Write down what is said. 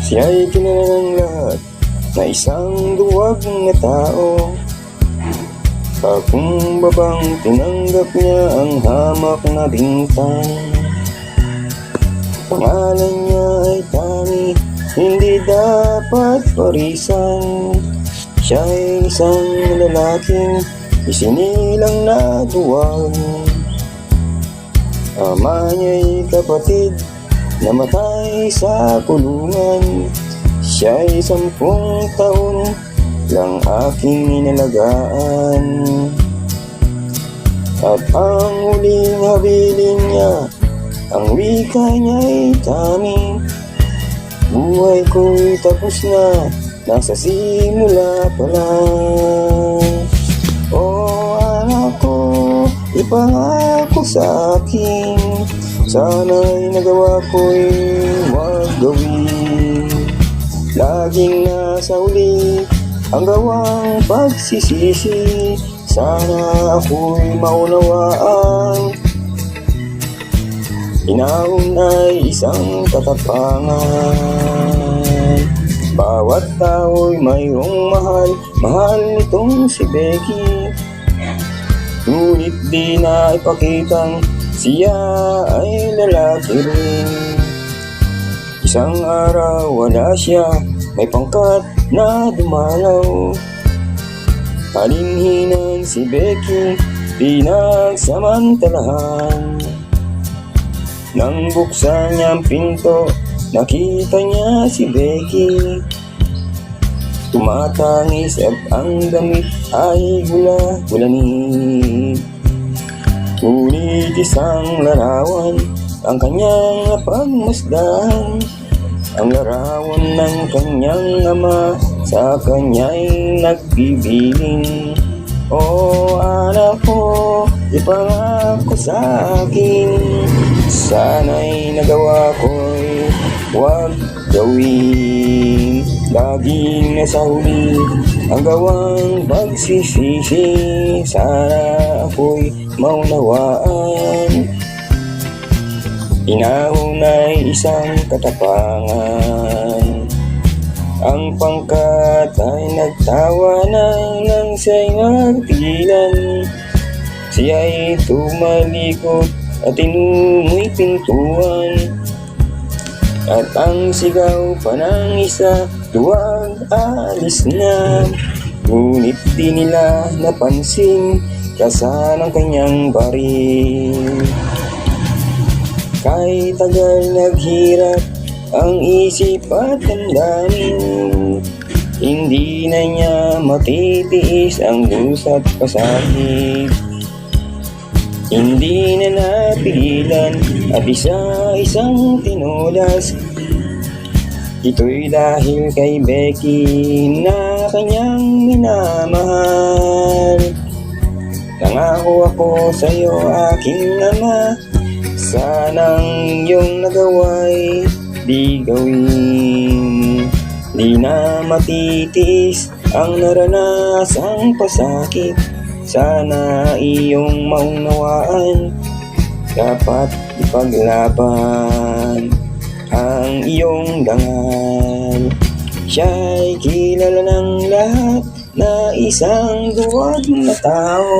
Siya'y kilala ng lahat na isang duwag na tao. Pakumbabang tinanggap niya ang hamak na bintang. Pangalan niya ay Tani, hindi dapat parisan. Siya'y isang lalaking isinilang na duwag. Ama niya'y kapatid, namatay sa kulungan. Siya'y 10 taon lang aking inalagaan. At ang huling habilin niya, ang wika niya'y Tami. Buhay ko'y tapos na, nasa simula pa lang. Oh anak ko, ipangako sa akin, sana'y nagawa ko'y wag gawin. Laging nasa uli ang gawang pagsisisi, sana ako'y maunawaan. Inaon ay isang katapangan. Bawat tao'y mayroong mahal, mahal nitong si Becky. Ngunit di na ipakitang siya ay lalaki rin. Isang araw wala siya, may pangkat na dumalaw. Halinhinan si Becky, pinagsamantalahan. Nang buksan niya ang pinto, nakita niya si Becky. Tumatangis at ang damit ay gula-gulanin. Ngunit isang larawan ang kanyang napagmasdan, ang larawan ng kanyang ama sa kanya'y nagbibiling. Oh anak ko, ipangako sa akin, sana'y nagawa ko'y wag gawin. Laging nasa huli ang gawang pagsisisi, sana ako'y maunawaan. Inahon ay isang katapangan. Ang pangkat ay nagtawanan nang siya'y nagtigilan. Siya'y tumalikod at tinungoy pintuan. At ang sigaw pa ng isa, duwag alis na. Ngunit di nila napansin kasan ang kanyang baril. Kahit tagal naghirap ang isip at damdamin, hindi na niya matitiis ang lusat pasakit. Hindi na napigilan at isa-isang tinulas. Ito'y dahil kay Becky na kanyang minamahal. Nangako ako sa'yo aking ama, sanang iyong nagawa'y di gawin. Di na matitiis ang naranasang pasakit, sana iyong maunawaan. Dapat ipaglaban ang iyong dangal. Siya'y kilala ng lahat na isang duwag na tao.